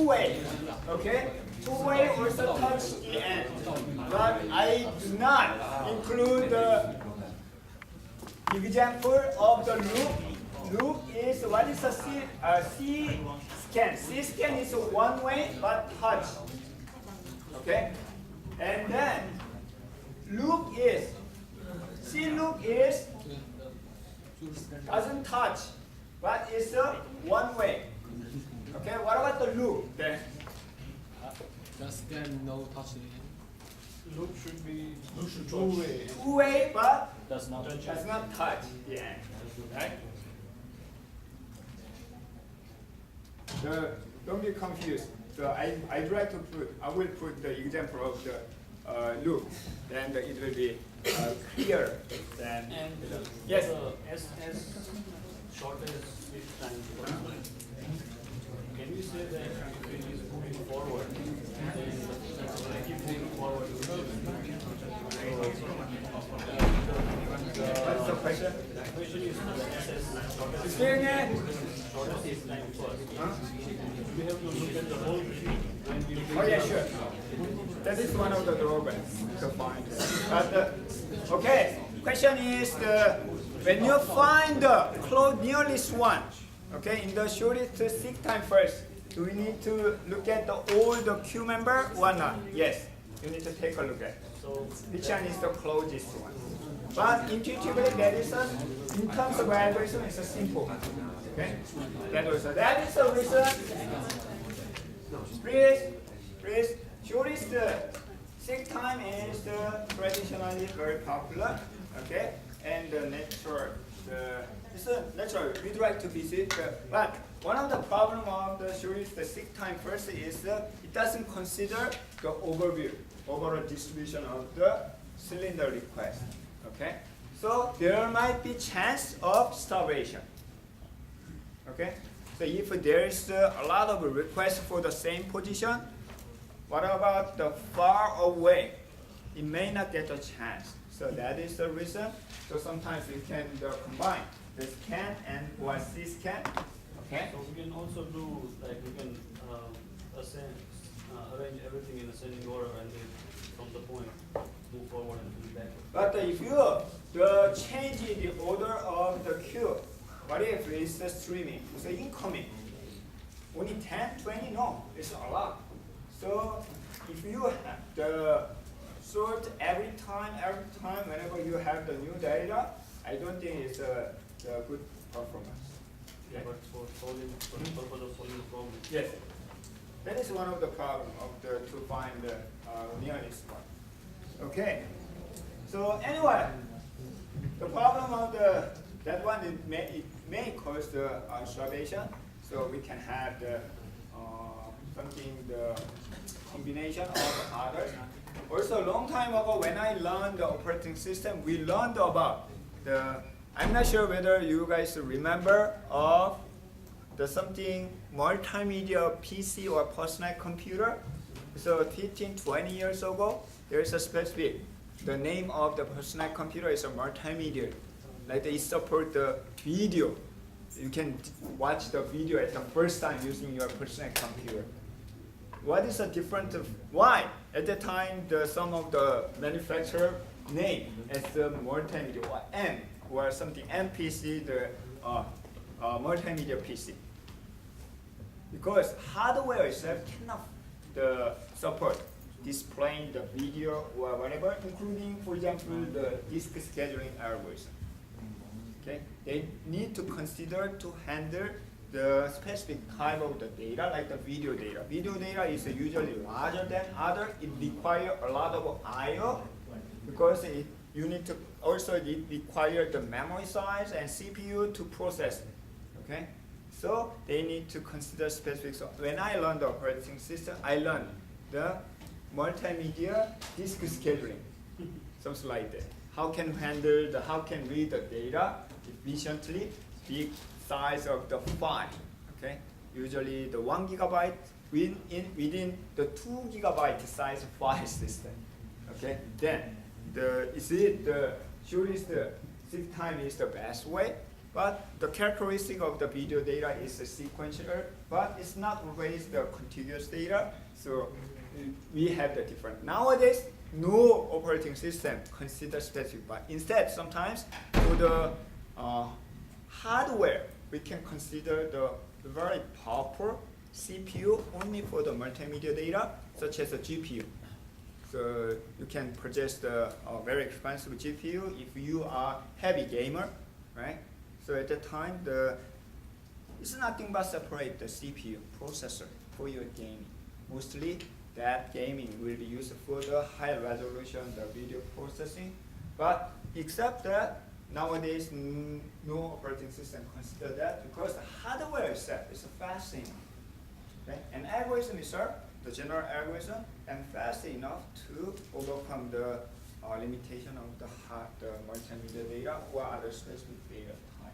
two-way. Okay, two-way also touch the end, but I do not include the example of the loop. Loop is what is a C scan. C scan is one way but touch. Okay, and then loop is C loop is doesn't touch, but it's a one way. Okay, what about the loop then? The scan no touching. Loop should be two-way. Two-way, but Does not touch the end. Right? Don't be confused. So I will put the example of the loop, then it will be clearer than. And Yes. as short as this time. Can you say that if it is moving forward, then keep moving forward? What's the question? The question is shortest Explain it. time first. Huh? We have to look at the whole tree and we Oh yeah, sure. That is one of the drawbacks to find. But okay, question is when you find the nearest one, okay, in the shortest seek time first, do we need to look at all the queue member or not? Yes, you need to take a look at. So Which one is the closest one? But intuitively, that is in terms of algorithm, it's a simple. Okay, that is the reason. Please, shortest seek time is traditionally very popular. Okay, and the natural, it's a natural. We'd like to visit, but one of the problem of the shortest seek time first is it doesn't consider the overall distribution of the cylinder request. Okay, so there might be chance of starvation. Okay, so if there is a lot of requests for the same position, what about the far away? It may not get a chance. So that is the reason. So sometimes we can combine the scan and or C scan. Okay. So we can also do like we can arrange everything in ascending order and then from the point move forward and move back. But if you change the order of the queue, what if it's streaming, it's incoming? Only 10, 20? No, it's a lot. So if you have the sort every time, whenever you have the new data, I don't think it's a good performance. Yeah, but for the purpose of solving the problem. Yes, that is one of the problems to find the nearest one. Okay, so anyway, the problem of that one it may cause the starvation. So we can have the combination of others. Also, a long time ago, when I learned the operating system, we learned about I'm not sure whether you guys remember of the something multimedia PC or personal computer. So 15, 20 years ago, there is a specific, the name of the personal computer is a multimedia. Like they support the video. You can watch the video at the first time using your personal computer. What is the difference of why? At the time, some of the manufacturer name as the multimedia or M or something MPC, the multimedia PC. Because hardware itself cannot support displaying the video or whatever, including, for example, the disk scheduling algorithm. Okay, they need to consider to handle the specific type of the data, like the video data. Video data is usually larger than other. It requires a lot of I/O because it requires the memory size and CPU to process it. Okay, so they need to consider specific. So when I learned the operating system, I learned the multimedia disk scheduling, something like that. How can read the data efficiently, big size of the file, okay? Usually the 1 gigabyte within the 2 gigabyte size file system, okay? Then the shortest seek time is the best way, But the characteristic of the video data is a sequential, but it's not always the contiguous data. So we have the different. Nowadays, no operating system considers specific, but instead sometimes for the hardware, we can consider the very powerful CPU only for the multimedia data, such as a GPU. So you can purchase the very expensive GPU if you are heavy gamer, right? So at that time, it's nothing but separate the CPU processor for your gaming. Mostly that gaming will be used for the high resolution, the video processing. But except that, nowadays no operating system consider that because the hardware itself is fast enough. Okay? An algorithm is the general algorithm and fast enough to overcome the limitation of the multimedia data or other specific data type.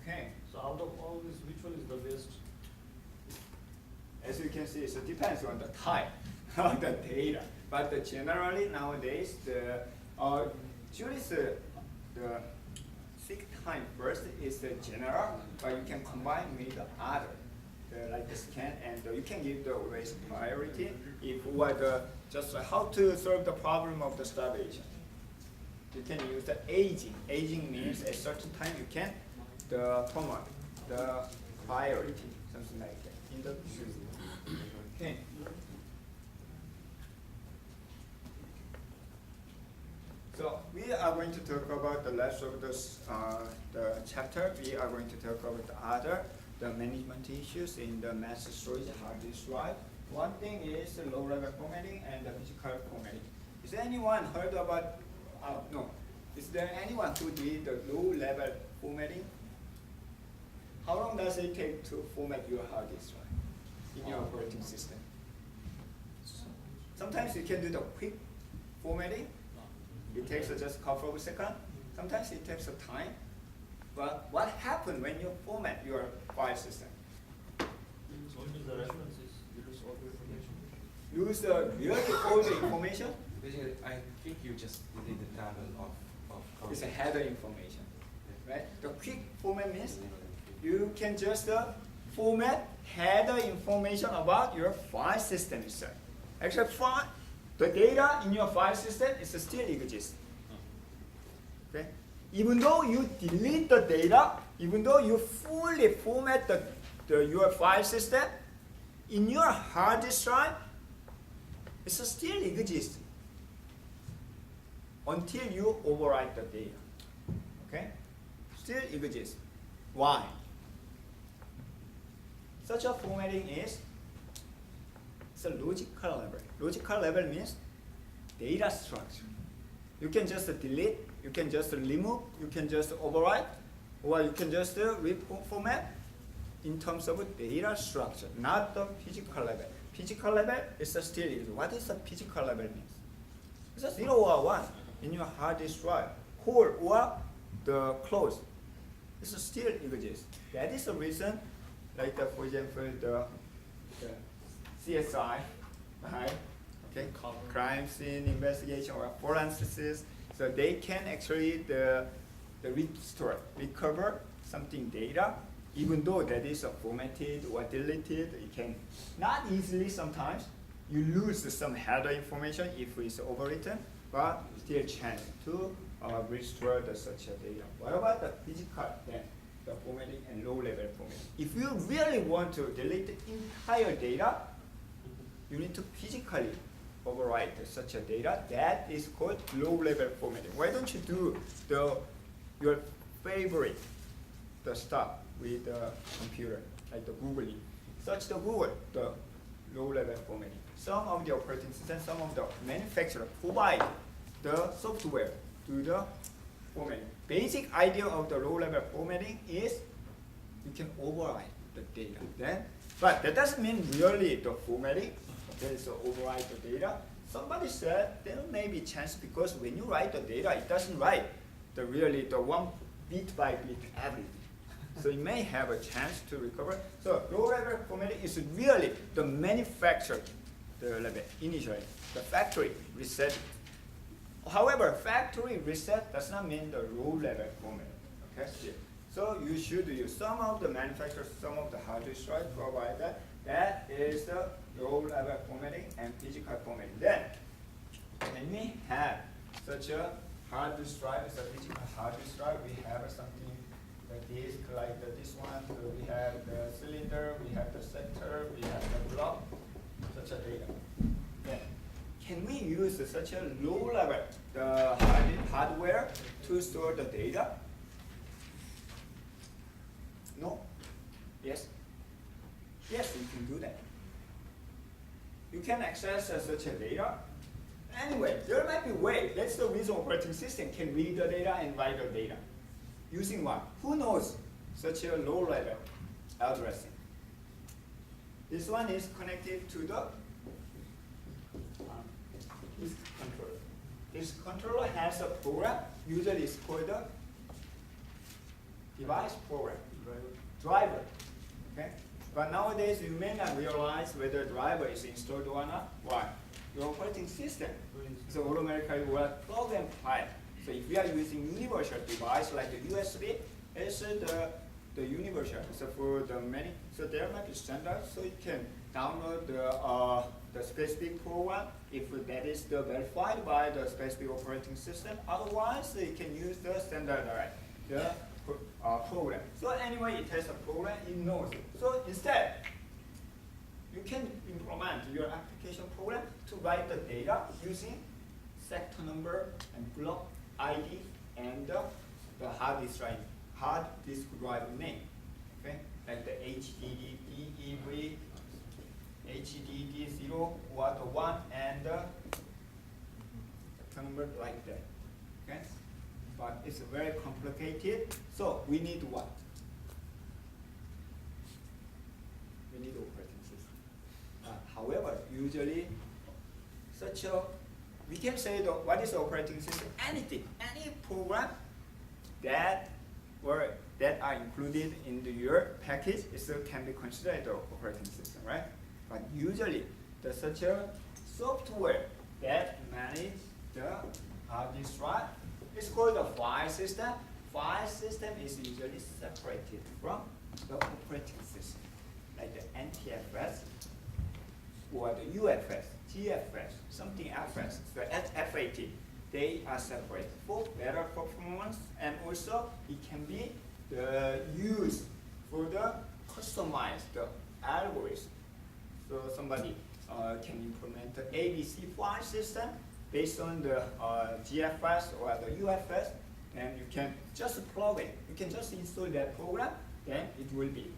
Okay. So out of all this, which one is the best? As you can see, it depends on the type of the data. But generally nowadays, the seek time first is the general, but you can combine with the other, like the scan, and you can give the always priority if what just how to solve the problem of the starvation. You can use the aging. Aging means at certain time you can promote the priority, something like that. In the okay. So we are going to talk about the rest of this the chapter. We are going to talk about the management issues in the mass storage hard disk drive. One thing is the low level formatting and the physical formatting. Is anyone heard about? No. Is there anyone who did the low level formatting? How long does it take to format your hard disk drive in your operating system? Sometimes you can do the quick formatting. It takes just a couple of seconds. Sometimes it takes a time. But what happens when you format your file system? So it is the references, you lose all the information. Lose the really all the information. Basically, I think you just delete the table of It's a header information, right? The quick format means you can just format header information about your file system itself. Actually, the data in your file system is still exists. Okay? Even though you delete the data, even though you fully format your file system, in your hard disk drive, it still exists until you overwrite the data. Okay? Still exists. Why? Such a formatting is it's a logical level. Logical level means data structure. You can just delete, you can just remove, you can just overwrite, or you can just reformat in terms of data structure, not the physical level. Physical level is still exists. What is the physical level means? It's a 0 or 1 in your hard disk drive. Whole or the closed. It still exists. That is the reason, like for example, the CSI, right? Okay, crime scene investigation or forensics. So they can actually recover something data, even though that is formatted or deleted. You can not easily sometimes. You lose some header information if it's overwritten, but still chance to restore such data. What about the physical then? The formatting and low level formatting. If you really want to delete the entire data, you need to physically overwrite such a data. That is called low level formatting. Why don't you do your favorite stuff with the computer, like the Googling? Search the Google, the low level formatting. Some of the operating systems, some of the manufacturers provide the software to the formatting. Basic idea of the low level formatting is you can overwrite the data. Then, but that doesn't mean really the formatting. There is overwrite the data. Somebody said there may be chance because when you write the data, it doesn't write the one bit by bit everything. So it may have a chance to recover. So low level formatting is really the manufacturer level initially, the factory reset. However, factory reset does not mean the low level formatting. Okay, So you should use some of the manufacturers, some of the hard disk drive provide that. That is the low level formatting and physical formatting. Then when we have such a hard disk drive, it's a physical hard disk drive, we have something like this, like this one. So we have the cylinder, we have the sector, we have the block, such a data. Then can we use such a low level the hardware to store the data? No. Yes. Yes, you can do that. You can access such a data. Anyway, there might be a way. That's the reason operating system can read the data and write the data. Using what? Who knows such a low level addressing? This one is connected to the this controller. This controller has a program. Usually it's called the device program. Driver. Okay? But nowadays you may not realize whether driver is installed or not. Why? Your operating system is automatically will plug and play. So if we are using universal device like the USB, it's the universal. So for the many, so there might be standard. So you can download the specific program if that is verified by the specific operating system. Otherwise, you can use the standard program. So anyway, it has a program, it knows it. So instead, you can implement your application program to write the data using sector number and block ID and the hard disk drive name. Okay, like the HDD, DEV, HDD 0, or the 1, and the sector number like that. Okay. But it's very complicated, so we need what? We need operating system. However, usually we can say what is operating system? Anything, any program that are included in your package can be considered the operating system, right? But usually, such a software that manages the hard disk drive, it's called the file system. File system is usually separated from the operating system, like the NTFS or the UFS, GFS, something FS, the FAT. They are separate for better performance, and also it can be used for the customized algorithm. So somebody can implement the ABC file system based on the GFS or the UFS, and you can just plug it. You can just install that program, then it will be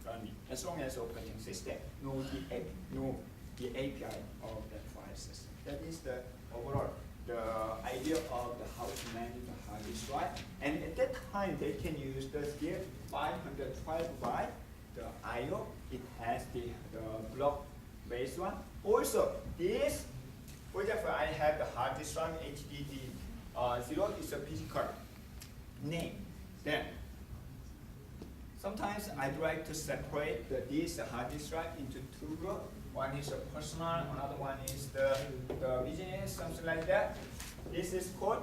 running as long as the operating system knows the API of that file system. That is the overall idea of how to manage the hard disk drive. And at that time, they can use the CH512 by the I/O. It has the block-based one. Also, this. For example, I have the hard disk drive HDD 0 is a physical name. Then sometimes I'd like to separate this hard disk drive into two groups. One is a personal, another one is the business, something like that. This is called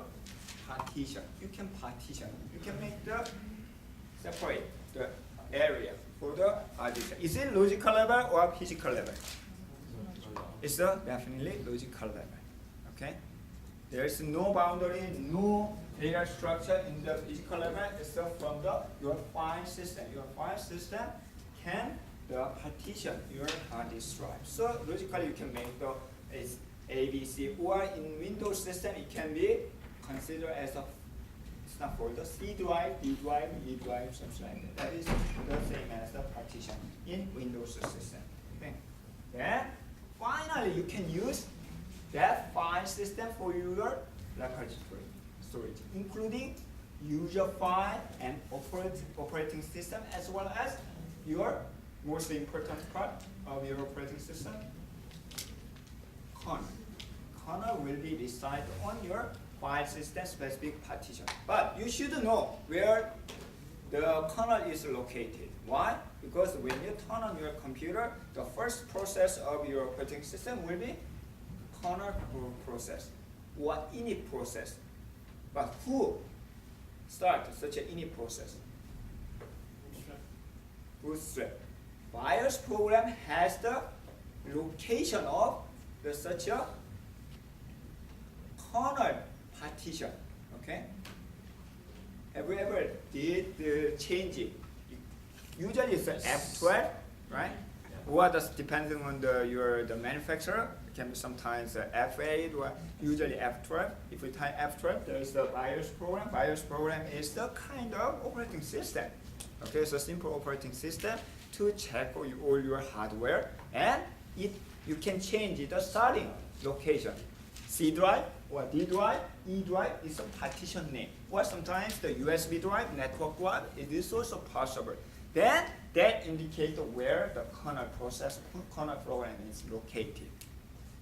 partition. You can partition. You can make separate the area for the hard disk. Is it logical level or physical level? It's definitely logical level. Okay? There is no boundary, no data structure in the physical level except from your file system. Your file system can partition your hard disk drive. So logically, you can make it's ABC, or in Windows system, it can be considered as it's not for the C drive, D drive, E drive, something like that. That is the same as the partition in Windows system. Okay? Then finally, you can use that file system for your local storage, including user file and operating system, as well as your most important part of your operating system, kernel. Kernel will be decided on your file system specific partition. But you should know where the kernel is located. Why? Because when you turn on your computer, the first process of your operating system will be kernel process or init process. But who starts such an init process? bootstrap. BIOS program has the location of the such a kernel partition. Okay. Have you ever did the change it? Usually it's a F12, right? Or just depending on the manufacturer, it can be sometimes F8 or usually F12. If we type F12, there is the BIOS program. BIOS program is the kind of operating system. Okay, it's a simple operating system to check all your hardware, and you can change the starting location. C drive or D drive, E drive is a partition name. Or sometimes the USB drive, network drive, it is also possible. Then that indicates where the kernel program is located.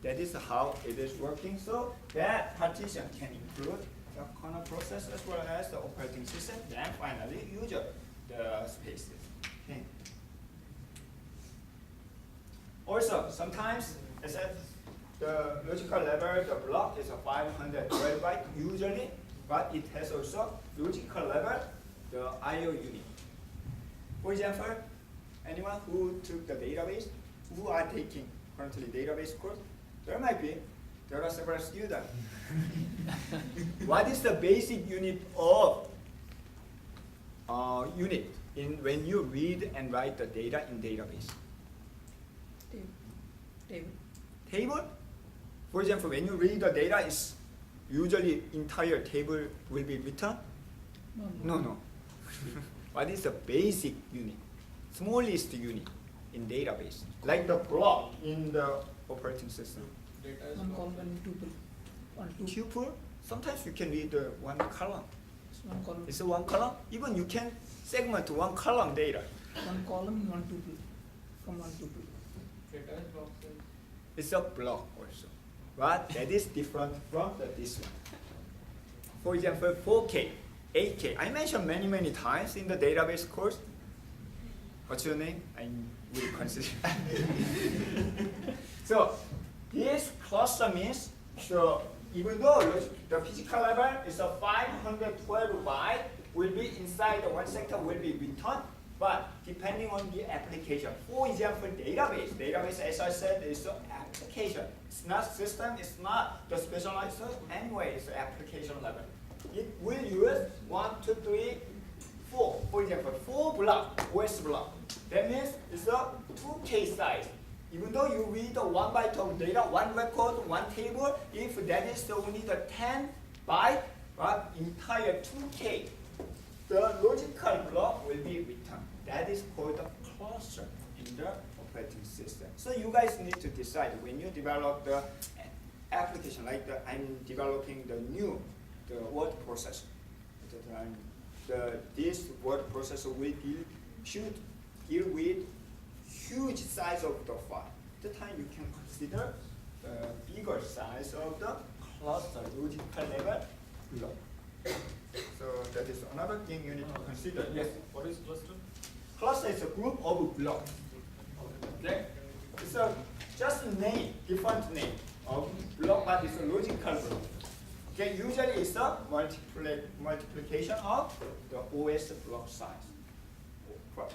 That is how it is working. So that partition can include the kernel process as well as the operating system. Then finally, user the spaces. Okay. Also, sometimes as at the logical level, the block is a 512 byte usually, but it has also logical level, the I/O unit. For example, anyone who took the database, who are taking currently database course, there are several students. What is the basic unit of when you read and write the data in database? Table? For example, when you read the data, is usually entire table will be written? No. What is the basic unit? Smallest unit in database, like the block in the operating system. Data is One blocked. column, one tuple. One tuple. Tuple? Sometimes you can read one column. It's one column. It's a one column. Even you can segment one column data. One column, one tuple. From one tuple. Data is blocked. It's a block also. But that is different from this one. For example, 4K, 8K. I mentioned many times in the database course. What's your name? I will consider. So this cluster means, so even though the physical level is a 512 byte, will be inside the one sector will be returned, but depending on the application. For example, database as I said is an application. It's not system, it's not the specialized, anyway, it's the application level. It will use 1, 2, 3, 4. For example, 4 block, OS block. That means it's a 2K size. Even though you read the 1 byte of data, 1 record, 1 table, if that is only the 10 byte, but entire 2K, the logical block will be returned. That is called the cluster in the operating system. So you guys need to decide when you develop the application, like I'm developing the word processor. This word processor should deal with huge size of the file. At the time you can consider the bigger size of the cluster logical level block. So that is another thing you need to consider. Yes. What is cluster? Cluster is a group of blocks. Okay? It's just a name, different name of block, but it's a logical block. Okay, usually it's a multiplication of the OS block size,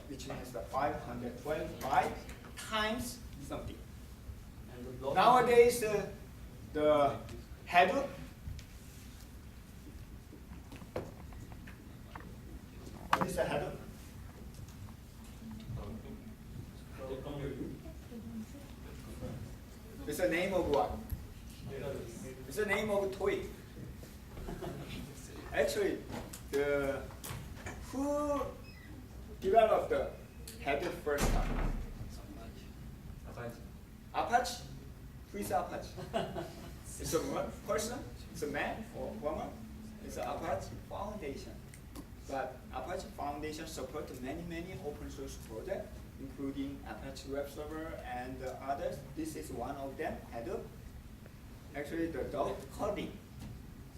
which means the 512 byte times something. And the block. Nowadays, the Hadoop. What is a Hadoop? It's the name of what? It's the name of a toy. Actually, who developed the Hadoop first time? Apache? Who is Apache? It's a person? It's a man or woman? It's an Apache Foundation. But Apache Foundation supports many open source projects, including Apache Web Server and others. This is one of them, Hadoop. Actually, the dot coding.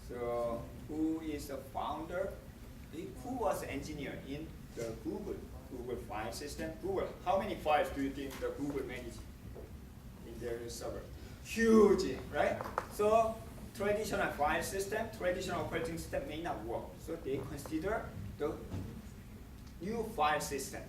So, who is the founder? Who was the engineer in the Google file system? Google. How many files do you think the Google manages in their server? Huge, right? So, traditional file system, traditional operating system may not work. So they consider the new file system.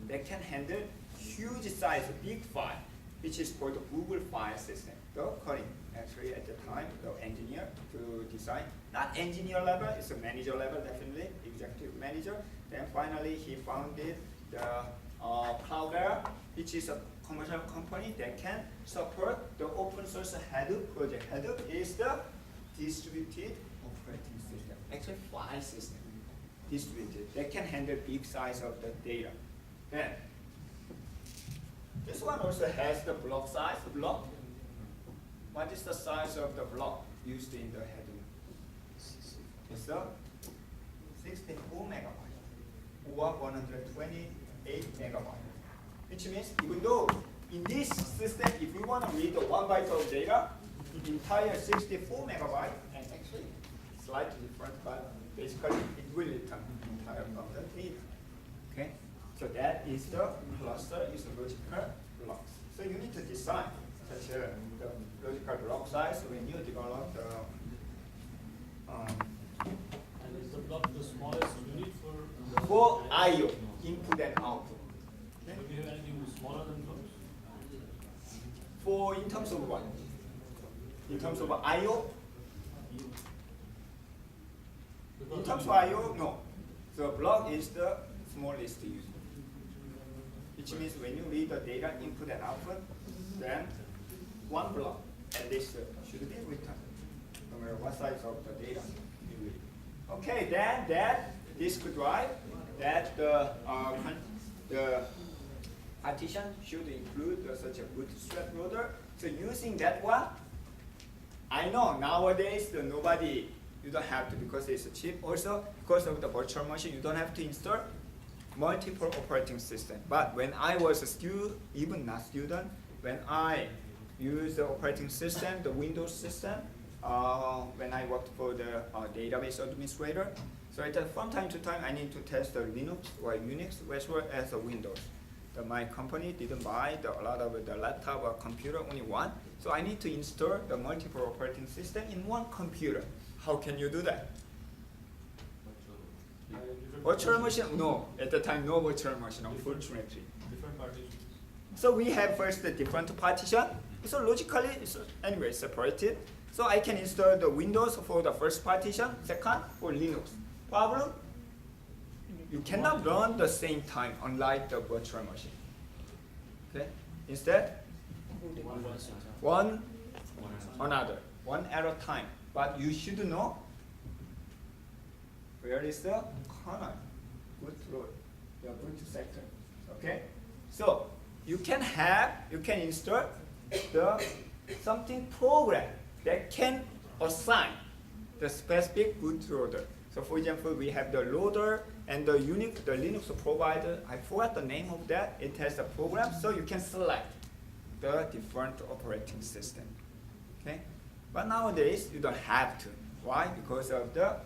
that can handle huge size, big file, which is called the Google file system. The Colin, actually at the time, the engineer to design, not engineer level, it's a manager level, definitely, executive manager. Then finally he founded the Cloudera, which is a commercial company that can support the open source Hadoop project. Hadoop is the distributed operating system, actually file system, distributed, that can handle big size of the data. Then, this one also has the block size. Block. What is the size of the block used in the Hadoop? It's a 64 megabyte or 128 megabyte. Which means even though in this system, if we want to read the 1 byte of data, entire 64 megabyte, and actually slightly different, but basically it will return entire from the data. Okay, so that is the cluster is logical blocks. So you need to design such a the logical block size when you develop the. And is the block the smallest unit for? For I/O, input and output. Do we have anything smaller than blocks? For in terms of what? In terms of I/O. In terms of I/O, no. The block is the smallest used. Which means when you read the data input and output, then one block at least should be written, no matter what size of the data you read. Okay, then that disk drive, that the partition should include such a bootstrap loader. So using that one, I know nowadays nobody, you don't have to because it's cheap. Also, because of the virtual machine, you don't have to install multiple operating system. But when I was a student, even not student, when I used the operating system, the Windows system, when I worked for the database administrator, so from time to time I need to test the Linux or Unix as well as the Windows. My company didn't buy a lot of the laptop or computer, only one. So I need to install the multiple operating system in one computer. How can you do that? Virtual machine? No, at the time no virtual machine, unfortunately. Different partitions. So we have first the different partition. So logically, it's anyway separated. So I can install the Windows for the first partition, second for Linux. Problem? You cannot run the same time, unlike the virtual machine. Okay? Instead, one another, one at a time. But you should know where is the kernel, boot load, the boot sector. Okay? So you can install the something program that can assign the specific bootloader. So for example, we have the loader and the Linux provider. I forgot the name of that. It has a program, so you can select the different operating system. Okay, but nowadays you don't have to. Why? Because of the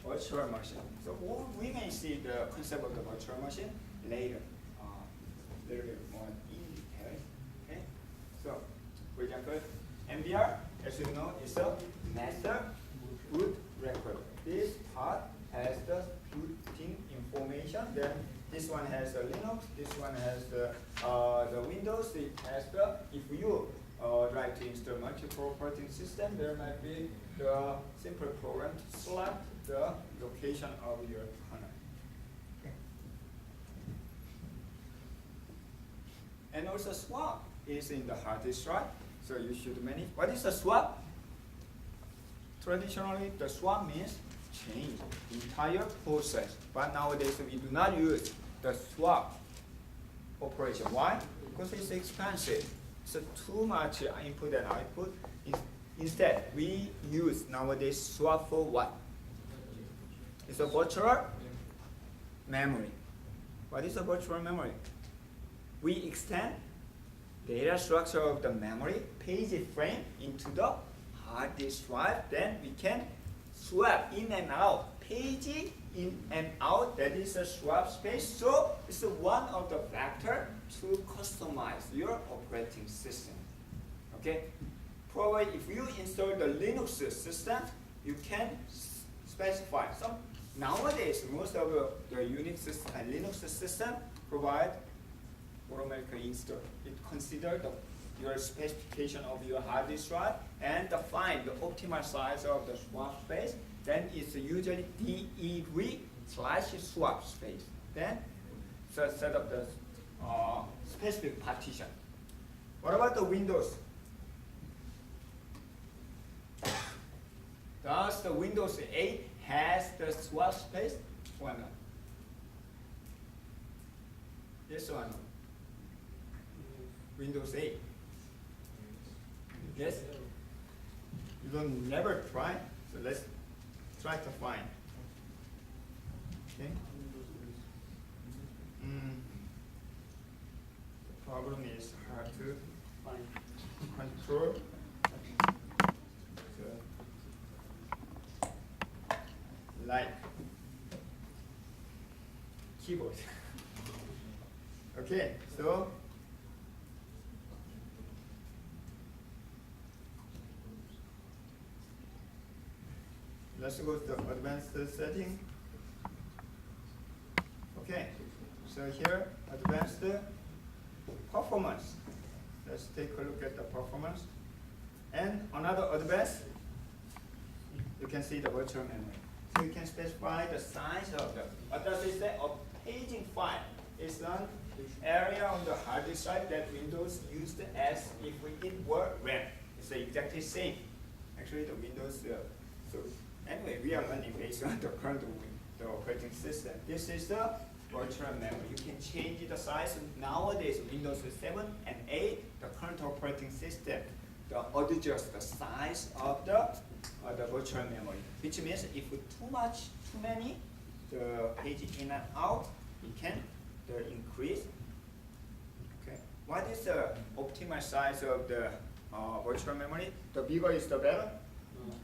virtual machine. So we may see the concept of the virtual machine later, a little bit more in detail. Okay, so for example, MBR, as you know, is a master boot record. This part has the booting information. Then this one has the Linux. This one has the Windows. It has the, if you like to install multiple operating system, there might be the simple program to select the location of your kernel. Okay. And also swap is in the hard disk drive. So you should manage. What is a swap? Traditionally, the swap means change entire process. But nowadays we do not use the swap operation. Why? Because it's expensive. So too much input and output. Instead, we use nowadays swap for what? It's a virtual memory. What is a virtual memory? We extend data structure of the memory page frame into the hard disk drive. Then we can swap in and out, page in and out. That is a swap space. So it's one of the factors to customize your operating system. Okay. Probably if you install the Linux system, you can specify some. Nowadays, most of the Unix and Linux system provide automatically install. It considers your specification of your hard disk drive and find the optimal size of the swap space. Then it's usually DEV/swap space. Then set up the specific partition. What about the Windows? Does the Windows 8 has the swap space or not? Yes or no? Windows 8. Yes? You don't never try, so let's try to find. Okay? The problem is hard to control. So, like keyboard. Okay, so let's go to the advanced setting. Okay, so here advanced performance. Let's take a look at the performance. And another advanced, you can see the virtual memory. So you can specify the size of the, what does it say? A paging file is an area on the hard disk drive that Windows used as if it were RAM. It's exactly same. Actually, the Windows. So anyway, we are learning based on the current the operating system. This is the virtual memory. You can change the size. Nowadays, Windows 7 and 8, the current operating system, adjust the size of the virtual memory. Which means if too many, the page in and out, it can increase. Okay. What is the optimal size of the virtual memory? The bigger is the better?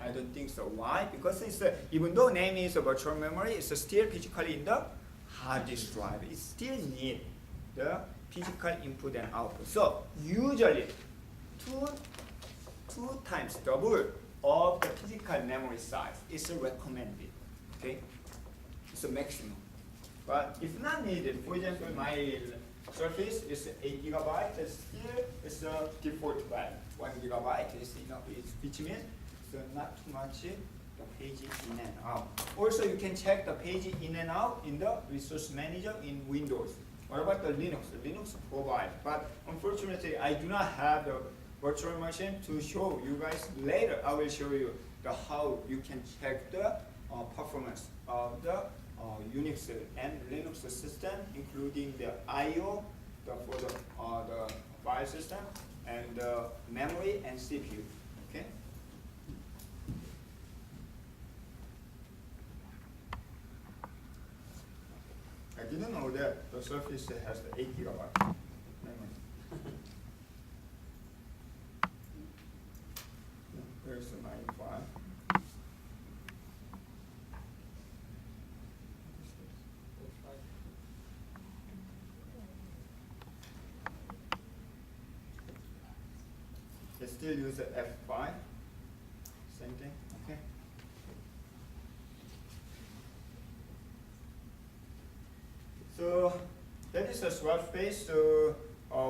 I don't think so. Why? Because it's even though name is a virtual memory, it's still physically in the hard disk drive. It still needs the physical input and output. So usually two times double of the physical memory size is recommended. Okay, it's a maximum. But if not needed, for example, my Surface is 8 GB. It's a default value. 1 GB is enough, which means so not too much the page in and out. Also, you can check the page in and out in the resource manager in Windows. What about the Linux? The Linux provides, but unfortunately, I do not have the virtual machine to show you guys. Later, I will show you how you can check the performance of the Unix and Linux system, including the I/O for the file system and the memory and CPU. Okay. I didn't know that the Surface has the 8 GB memory. Where's the 95? They still use the F5. Same thing. Okay. So that is a swap space. So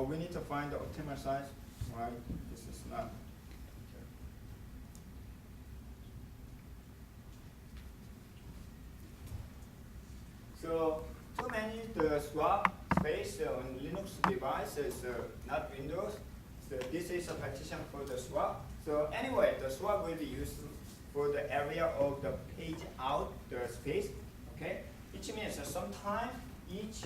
we need to find the optimal size. Right? This is not. So too many the swap space on Linux devices, not Windows. So this is a partition for the swap. So anyway, the swap will be used for the area of the page out the space. Okay, which means that sometimes each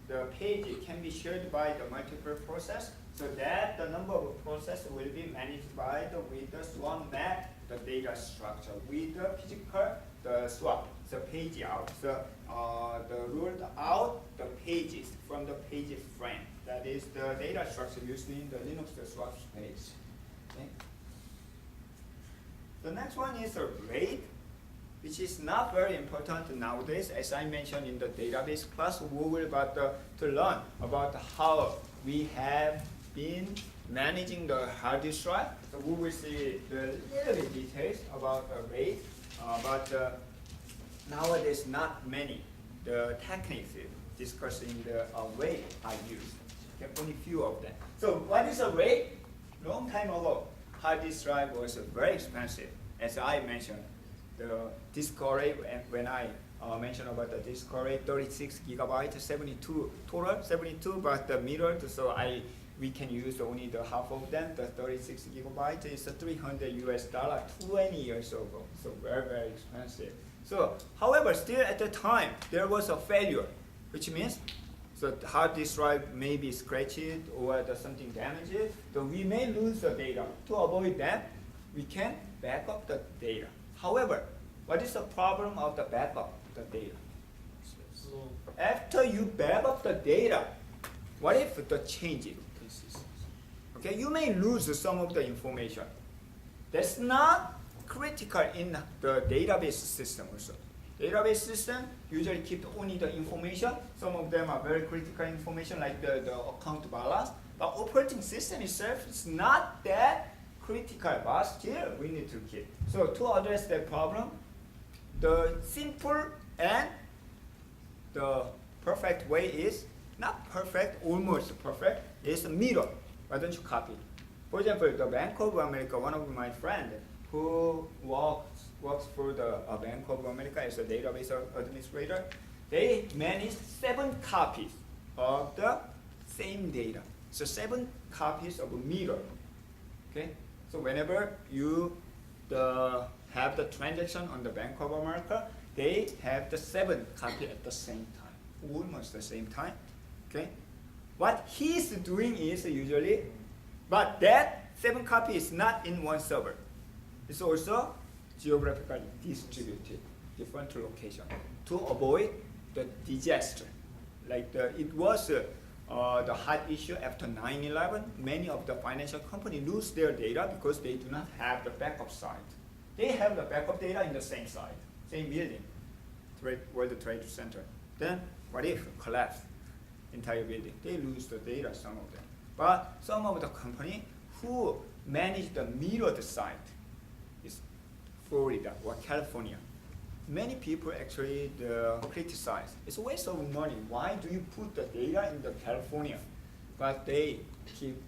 the page can be shared by the multiple process, so that the number of process will be managed by with the swap map, the data structure with the physical the swap, the page out, so the ruled out the pages from the page frame. That is the data structure used in the Linux swap space. Okay. The next one is a RAID, which is not very important nowadays. As I mentioned in the database class, we will about to learn about how we have been managing the hard disk drive. So we will see the little bit details about the RAID, but nowadays not many the techniques discussing the rate I use. Okay, only few of them. So what is a rate? Long time ago, hard disk drive was very expensive. As I mentioned, the disk array, when I mentioned about the disk array, 36 gigabyte, 72 total, 72, but the mirrored, so we can use only the half of them. The 36 gigabyte is $300 20 years ago, so very, very expensive. So, however, still at the time, there was a failure, which means so the hard disk drive may be scratched or something damaged, so we may lose the data. To avoid that, we can back up the data. However, what is the problem of the backup the data? So After you back up the data, what if the changes? Okay, you may lose some of the information. That's not critical in the database system also. Database system usually keep only the information. Some of them are very critical information like the account balance. But operating system itself is not that critical, but still we need to keep. So to address that problem, the simple and the perfect way is, not perfect, almost perfect, is mirror. Why don't you copy? For example, the Bank of America, one of my friends who works for the Bank of America as a database administrator, they manage 7 copies of the same data. So 7 copies of a mirror. Okay? So whenever you have the transaction on the Bank of America, they have the 7 copies at the same time, almost the same time. Okay? What he's doing is usually, but that 7 copies is not in one server. It's also geographically distributed, different location, to avoid the disaster. Like it was the hot issue after 9/11. Many of the financial companies lose their data because they do not have the backup site. They have the backup data in the same site, same building, World Trade Center. Then what if collapse entire building? They lose the data, some of them. But some of the company who manage the mirrored site is Florida or California. Many people actually criticize. It's a waste of money. Why do you put the data in the California? But they keep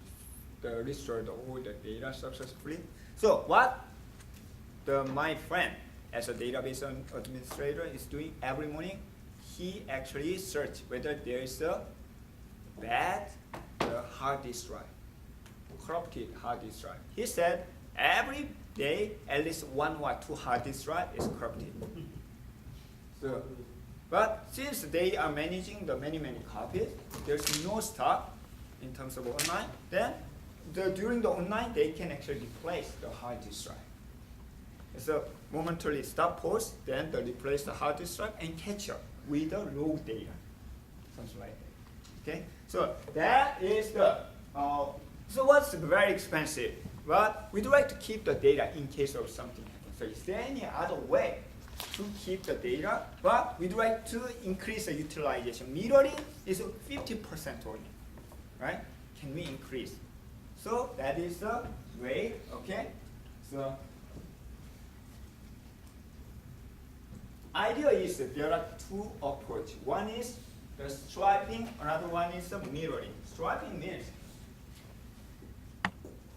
restore all the data successfully. So what my friend as a database administrator is doing every morning, he actually search whether there is a bad hard disk drive, corrupted hard disk drive. He said every day at least 1 or 2 hard disk drive is corrupted. So, but since they are managing the many copies, there's no stock in terms of online. Then during the online, they can actually replace the hard disk drive. So momentarily stop post, then they replace the hard disk drive and catch up with the raw data, something like that. Okay, so that is the. So what's very expensive? But we'd like to keep the data in case of something happens. So is there any other way to keep the data? But we'd like to increase the utilization. Mirroring is 50% only, right? Can we increase? So that is the way. Okay, so. Idea is that there are 2 approaches. One is the striping, another one is the mirroring. Striping means,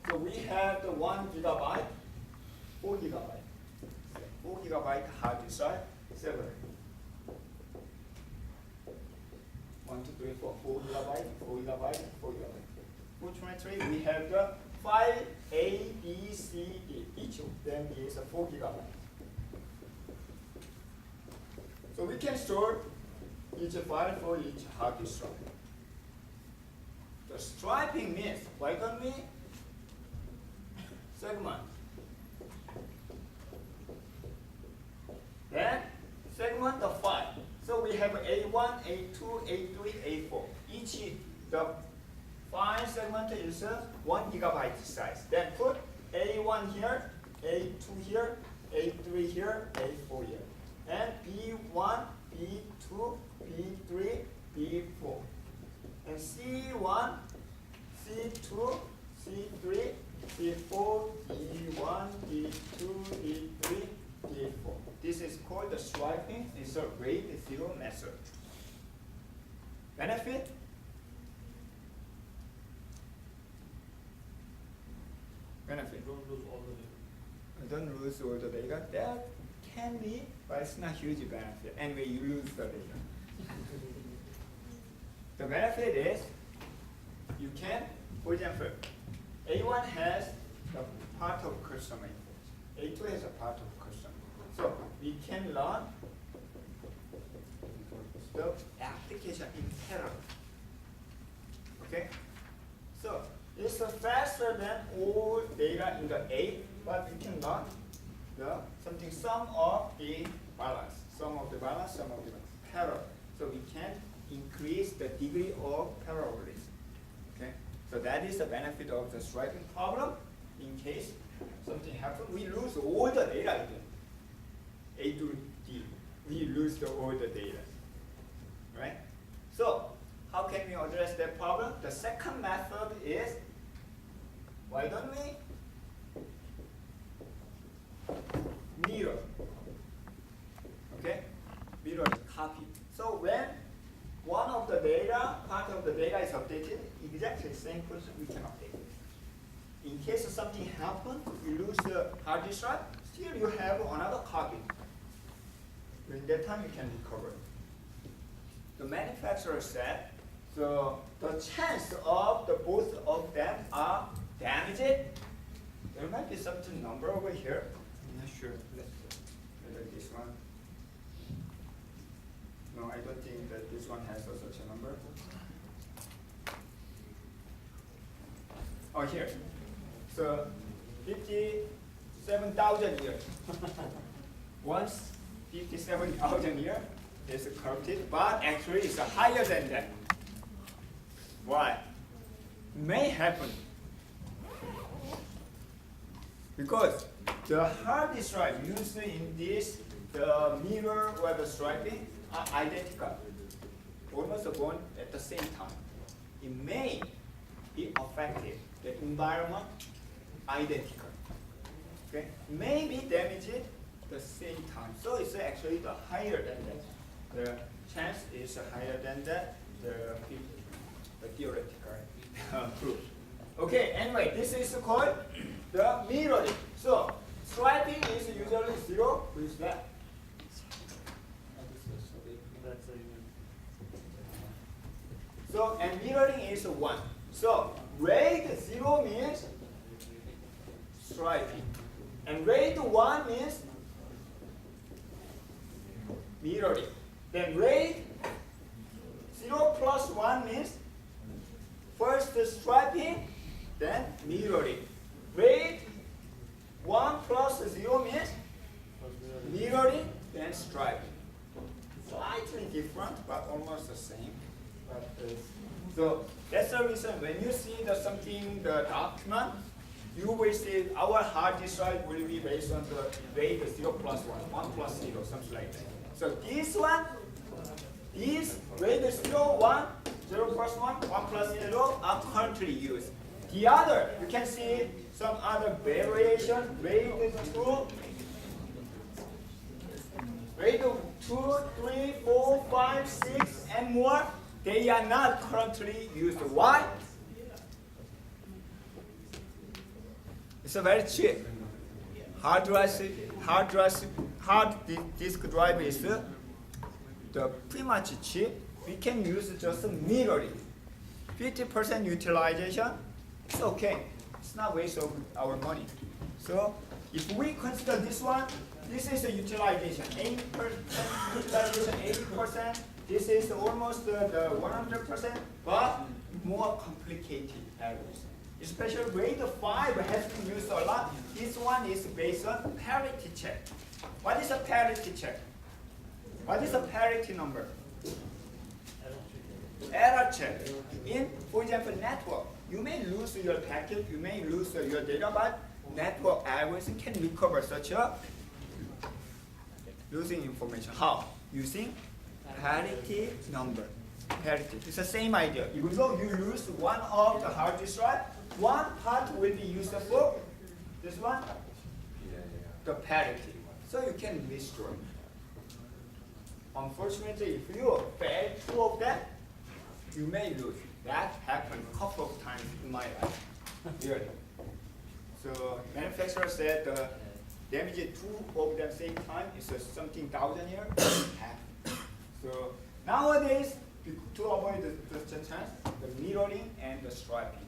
so we have the 1 gigabyte, 4 gigabyte. 4 gigabyte hard disk drive, 7. 1, 2, 3, 4, 4 gigabyte, 4 gigabyte, 4 gigabyte. Fortunately, we have the file A, B, C, D. Each of them is a 4 gigabyte. So we can store each file for each hard disk drive. The striping means, why don't we segment? Then segment the file. So we have A1, A2, A3, A4. Each the file segment is 1 gigabyte size. Then put A1 here, A2 here, A3 here, A4 here. And B1, B2, B3, B4. And C1, C2, C3, C4, D1, D2, D3, D4. This is called the striping. It's a rate 0 method. Benefit? Benefit. Don't lose all the data. Don't lose all the data. That can be, but it's not huge benefit. Anyway, you lose the data. The benefit is you can, for example, A1 has the part of customer information. A2 has a part of customer. So we can learn the application in parallel. Okay? So it's faster than all data in the A, but we can learn the something sum of the balance. Sum of the balance, sum of the balance. Parallel. So we can increase the degree of parallelism. Okay? So that is the benefit of the striping problem. In case something happens, we lose all the data again. A to D. We lose all the data. Right? So how can we address that problem? The second method is, why don't we mirror? Okay? Mirror is copy. So when one of the data, part of the data is updated, exactly the same person we can update. In case something happens, you lose the hard disk drive, still you have another copy. During that time you can recover. The manufacturer said, so the chance of the both of them are damaged. There might be some number over here. I'm not sure. Whether this one. No, I don't think that this one has such a number. Oh, here. So 57,000 years. Once 57,000 years is corrupted, but actually it's higher than that. Why? May happen because the hard disk drive used in this, the mirror or the striping are identical, almost born at the same time. It may be affected, the environment identical. Okay, may be damaged the same time. So it's actually the higher than that. The chance is higher than that. The theoretical proof. Okay, anyway, this is called the mirroring. So striping is usually 0. Who is that? That's a unit. So and mirroring is 1. So rate 0 means striping, and rate 1 means mirroring. Then rate 0 plus 1 means first striping, then mirroring. Rate 1 plus 0 means mirroring, then striping. Slightly different, but almost the same. So that's the reason when you see the document, you will see our hard disk drive will be based on the rate 0 plus 1, 1 plus 0, something like that. So this one, these rate 0, 1, 0 plus 1, 1 plus 0 are currently used. The other, you can see some other variation, rate 2, rate 2, 3, 4, 5, 6, and more. They are not currently used. Why? It's a very cheap. Hard disk drive is the pretty much cheap. We can use just mirroring. 50% utilization. It's okay. It's not waste of our money. So if we consider this one, this is the utilization. 80% utilization, 80%. This is almost the 100%, but more complicated errors. Especially grade 5 has been used a lot. This one is based on parity check. What is a parity check? What is a parity number? Error check. In, for example, network, you may lose your packet, you may lose your data, but network algorithm can recover such a losing information. How? Using parity number. Parity. It's the same idea. Even though you lose one of the hard disk drive, one part will be used for this one, the parity. So you can restore. Unfortunately, if you fail 2 of them, you may lose. That happened a couple of times in my life. Really. So manufacturer said the damage two of them same time is something 1,000 years. So nowadays, to avoid the chance, the mirroring and the striping,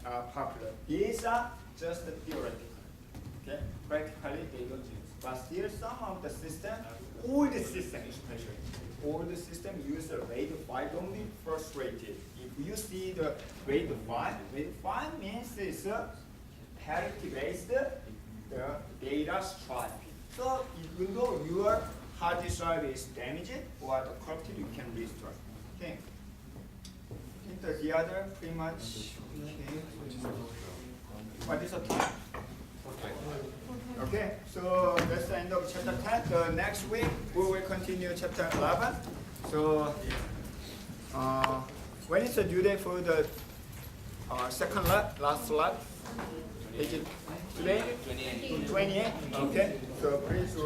are popular. These are just theoretical. Okay, practically they don't use. But still, some of the system, old system especially, old system use the rate 5 only frustrated. If you see the rate 5 means it's a parity based the data striping. So even though your hard disk drive is damaged or the corrupted, you can restore. Okay. I think the other pretty much. Okay. What is the time? Okay, so that's the end of chapter 10. The next week we will continue chapter 11. So when is the due date for the second lab, last lab? Is it today? 28. Okay, so please